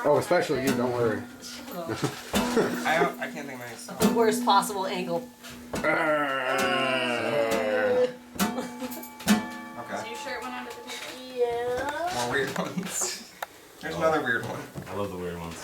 Oh, especially you, don't worry. I can't think of my song. The worst possible angle. Okay. So your shirt went under the table? Yeah. More weird ones. There's another weird one. I love the weird ones.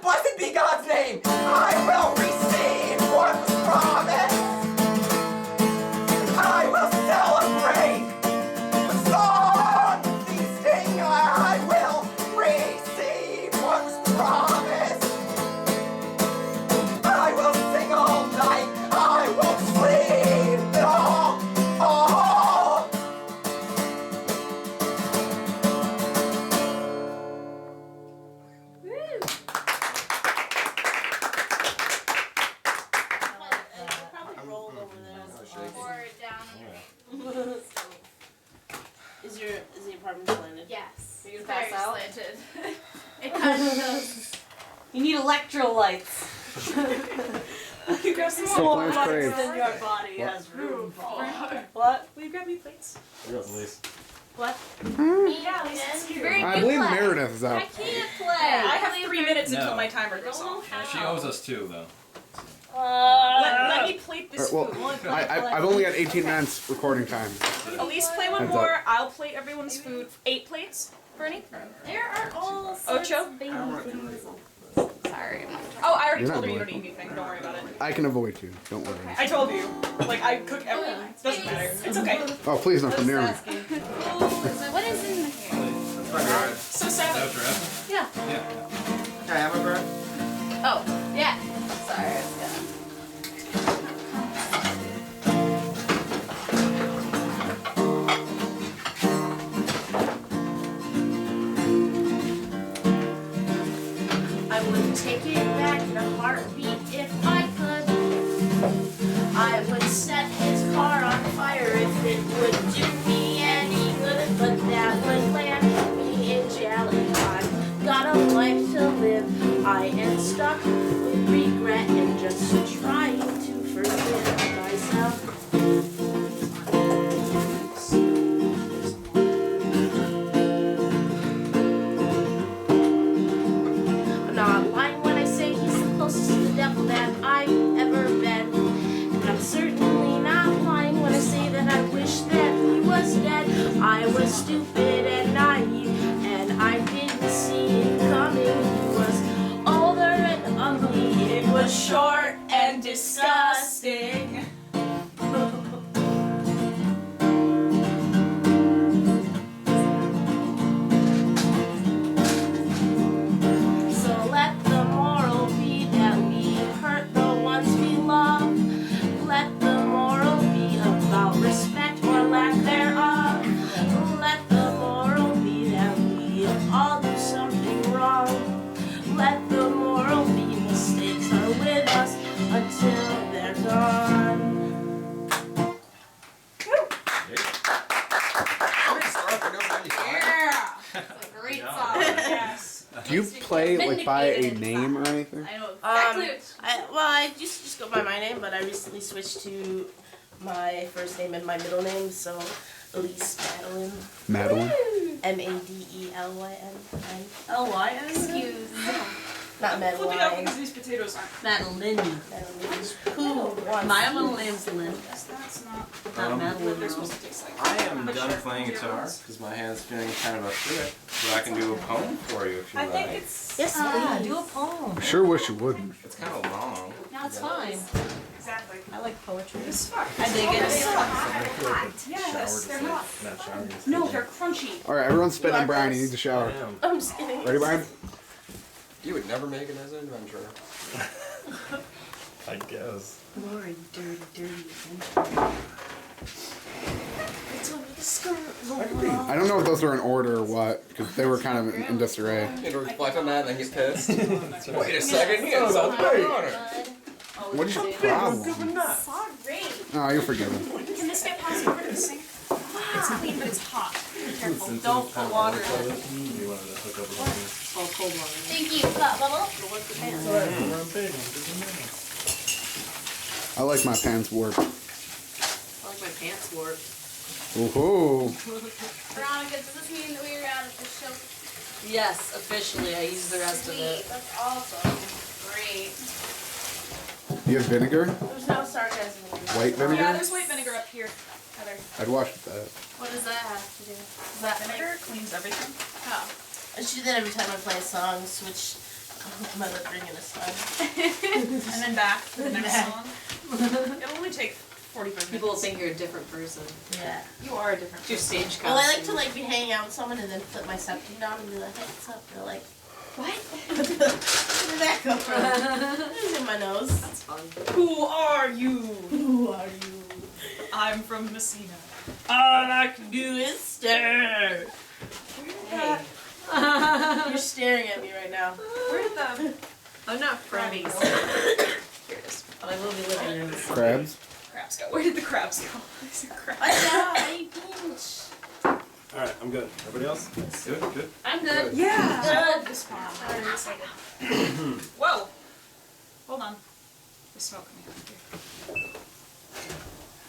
Blessed be God's name. I will receive what was promised. I will celebrate the song feasting. I will receive what was promised. I will sing all night. I will sleep it all. Is the apartment slanted? Yes. Are you gonna Very pass out? slanted. It kind of does. You need electrolytes. You grab some So more plans lights crave. than your body has room for. What? Will you grab me plates? Here goes Elise. What? Yeah, Elise. Very I good believe play. Meredith is I out. can't play. I have 3 minutes until No. my timer goes off. She owes us 2, though. Let me plate this Well, food. I've only got 18 minutes recording time. Elise, play one Heads more. up. I'll plate everyone's food. 8 plates, Bernie. There are all sorts Ocho? of baby things. Sorry. Oh, I already You're told not her you don't going. need anything. Don't worry about it. I can avoid you. Don't worry. I told you. Like, I cook everything. Doesn't matter. It's okay. Oh, please don't come near me. What is in here? That's my bread. So Is that sad. what you're at? Yeah. Yeah. Can I have my bread? Oh, yeah. Sorry, I was gonna. I would take it back in a heartbeat if I could. I would set his car on fire if it would do me any good, but that would land me in jail if I've got a life to live. I am stuck with regret and just trying to forgive myself. I'm not lying when I say he's the closest to the devil that I've ever been. And I'm certainly not lying when I say that I wish that he was dead. I was stupid and naive, and I didn't see it coming. He was older and ugly. It was short and disgusting. So let the moral be that we hurt the ones we love. Let the moral be about respect or lack thereof. Let the moral be that we all do something wrong. Let the moral be mistakes are with us until they're gone. Yeah. It's a great song. Yes. Do you play like by a name or anything? I know exactly. I used to just go by my name, but I recently switched to my first name and my middle name, so Elise Madeline. Madeline? Madelyn. Excuse. Not Flip it out Madeline. because these potatoes aren't. Madeline. Who wants My middle name's Lynn. That's not Not Um, Madeline. what they're No. supposed to taste like. I am But done sure. playing Do you guitar realize? because my hand's feeling kind of upset. So I can do a poem for you if you I like. think it's. Yes, please. Do a poem. I sure wish you wouldn't. It's kind of long. That's fine. Exactly. I like poetry. It's fun. I dig it. Yes, they're hot. No, they're crunchy. Alright, everyone's spitting You on are Brian. gross. You need to shower. I'm just kidding. Ready, Brian? You would never make it as an adventurer. I guess. Glory, dirty, dirty adventure. It's under the skirt. I don't know if those are in order or what, because they were kind of in disarray. You know, reflect on that and then get pissed. Wait a second, he insulted my honor. What is your problem? Sorry. Oh, you're forgiven. Can this get passed over to the sink? It's clean, but it's hot. Be careful. Don't put water in it. We wanted to hook up with Oh, cold water. Thank you, Hot Bubble. I like my pants warped. I like my pants warped. Ooh. Veronica, does this mean that we are out of the show? Yes, officially. I used the rest of Sweet. it. That's awesome. Great. You have vinegar? There's no sarcasm in your White Yeah, vinegar? there's white vinegar up here. Heather. I'd wash with that. What does that have to do? Is that Vinegar cleans everything. Oh. I should do that every time I play a song, switch my lip ring in a song. And then back to the next song. It'll only take 45 minutes. People will think you're a different person. Yeah. You are a different It's your person. stage Well, I like costume. to like be hanging out with someone and then flip my septum down and be like, hey, what's up? They're like, what? Where did that come from? It was in my nose. That's fun. Who are you? Who are you? I'm from Messina. All I can do is stare. Hey. You're staring at me right now. Where did the I'm not crabbies crabby, go? Here it is. but I will be living in this. Crabs? Crabs go. Where did the crabs go? I said crabs. I pinch. Alright, I'm good. Everybody else? Good, good. I'm good. Yeah. Good. Love this one. I'm really excited. Whoa. Hold on. There's smoke coming out here.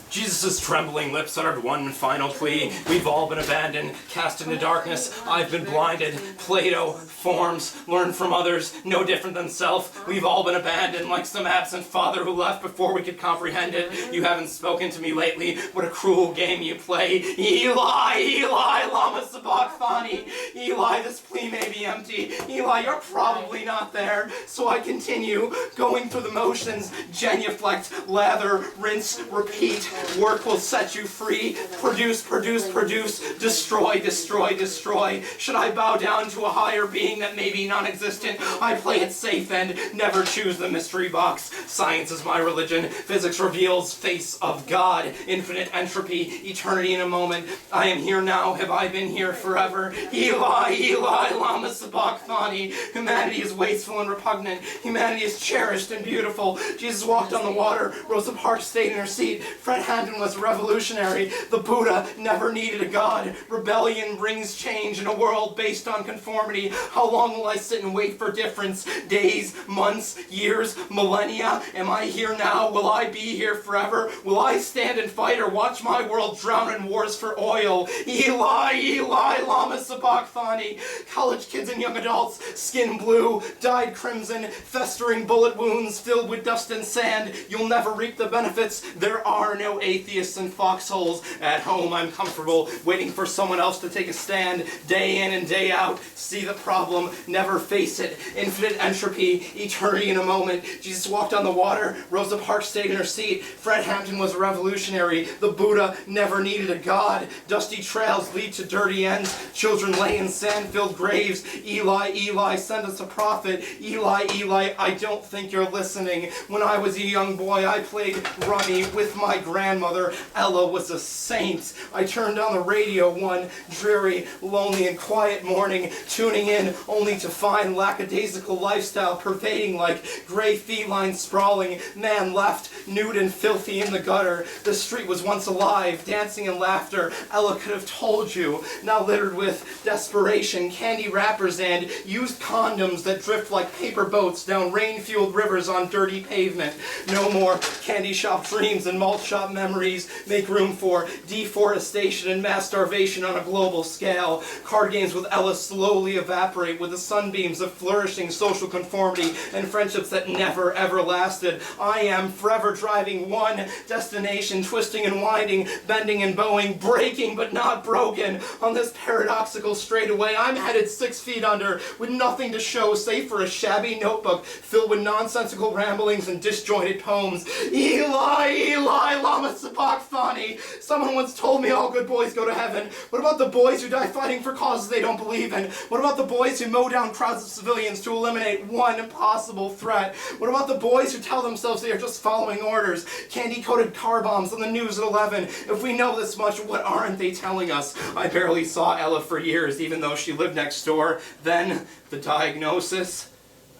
Jesus' trembling lips uttered one final plea. We've all been abandoned, cast into darkness. I've been blinded. Plato, forms, learn from others, no different than self. We've all been abandoned like some absent father who left before we could comprehend it. You haven't spoken to me lately. What a cruel game you play. Eli, Eli, lama sabachthani. Eli, this plea may be empty. Eli, you're probably not there. So I continue, going through the motions, genuflect, lather, rinse, repeat. Work will set you free. Produce, produce, produce. Destroy, destroy, destroy. Should I bow down to a higher being that may be non-existent? I play it safe and never choose the mystery box. Science is my religion. Physics reveals face of God. Infinite entropy. Eternity in a moment. I am here now. Have I been here forever? Eli, Eli, lama sabachthani. Humanity is wasteful and repugnant. Humanity is cherished and beautiful. Jesus walked on the water. Rosa Parks stayed in her seat. Fred Hampton was revolutionary. The Buddha never needed a god. Rebellion brings change in a world based on conformity. How long will I sit and wait for difference? Days, months, years, millennia? Am I here now? Will I be here forever? Will I stand and fight or watch my world drown in wars for oil? Eli, Eli, lama sabachthani. College kids and young adults, skin blue, dyed crimson, festering bullet wounds filled with dust and sand. You'll never reap the benefits. There are no atheists in foxholes. At home I'm comfortable, waiting for someone else to take a stand. Day in and day out, see the problem, never face it. Infinite entropy, eternity in a moment. Jesus walked on the water, Rosa Parks stayed in her seat. Fred Hampton was a revolutionary. The Buddha never needed a god. Dusty trails lead to dirty ends. Children lay in sand-filled graves. Eli, Eli, send us a prophet. Eli, Eli, I don't think you're listening. When I was a young boy, I played rummy with my grandmother. Ella was a saint. I turned on the radio one dreary, lonely, and quiet morning, tuning in only to find lackadaisical lifestyle pervading like gray feline sprawling. Man left, nude and filthy in the gutter. The street was once alive, dancing and laughter. Ella could have told you. Now littered with desperation, candy wrappers, and used condoms that drift like paper boats down rain-fueled rivers on dirty pavement. No more candy shop dreams and malt shop stop memories, make room for deforestation and mass starvation on a global scale. Card games with Ella slowly evaporate with the sunbeams of flourishing social conformity and friendships that never ever lasted. I am forever driving one destination, twisting and winding, bending and bowing, breaking but not broken. On this paradoxical straightaway, I'm headed 6 feet under, with nothing to show save for a shabby notebook filled with nonsensical ramblings and disjointed poems. Eli, Eli, lama sabachthani. Someone once told me all good boys go to heaven. What about the boys who die fighting for causes they don't believe in? What about the boys who mow down crowds of civilians to eliminate one possible threat? What about the boys who tell themselves they are just following orders? Candy-coated car bombs on the news at 11. If we know this much, what aren't they telling us? I barely saw Ella for years, even though she lived next door. Then, the diagnosis: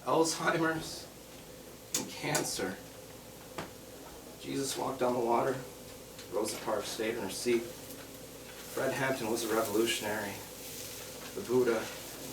Alzheimer's and cancer. Jesus walked on the water. Rosa Parks stayed in her seat. Fred Hampton was a revolutionary. The Buddha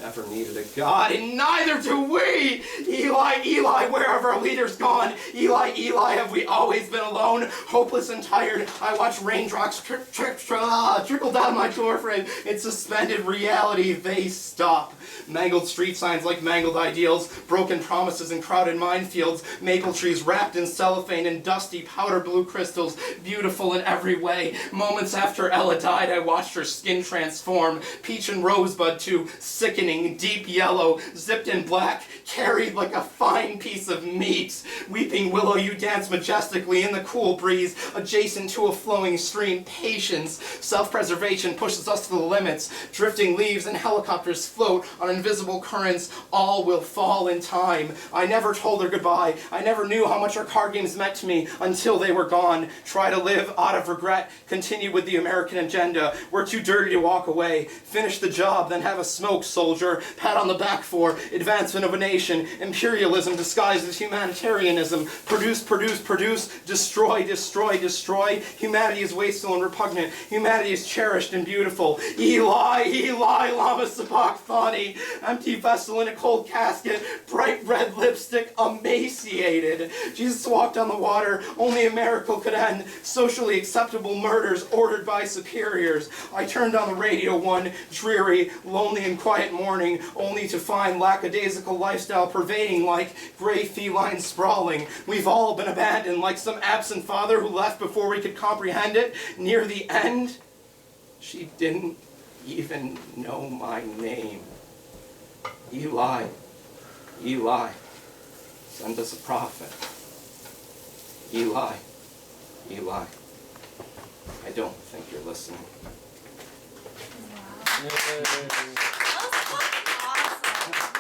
never needed a god, and neither do we! Eli, Eli, where have our leaders gone? Eli, Eli, have we always been alone? Hopeless and tired, I watch raindrops trickle down my doorframe. In suspended reality, they stop. Mangled street signs like mangled ideals, broken promises and crowded minefields, maple trees wrapped in cellophane and dusty powder blue crystals, beautiful in every way. Moments after Ella died, I watched her skin transform, peach and rosebud to sickening deep yellow, zipped in black, carried like a fine piece of meat. Weeping willow, you dance majestically in the cool breeze, adjacent to a flowing stream. Patience, self-preservation pushes us to the limits. Drifting leaves and helicopters float on invisible currents. All will fall in time. I never told her goodbye. I never knew how much her card games meant to me until they were gone. Try to live out of regret. Continue with the American agenda. We're too dirty to walk away. Finish the job, then have a smoke, soldier. Pat on the back for advancement of a nation. Imperialism disguised as humanitarianism. Produce, produce, produce. Destroy, destroy, destroy. Humanity is wasteful and repugnant. Humanity is cherished and beautiful. Eli, Eli, lama sabachthani. Empty vessel in a cold casket. Bright red lipstick, emaciated. Jesus walked on the water. Only a miracle could end socially acceptable murders ordered by superiors. I turned on the radio one dreary, lonely and quiet morning, only to find lackadaisical lifestyle pervading like gray feline sprawling. We've all been abandoned like some absent father who left before we could comprehend it. Near the end, she didn't even know my name. Eli, Eli, send us a prophet. Eli, Eli, I don't think you're listening. That was fucking awesome.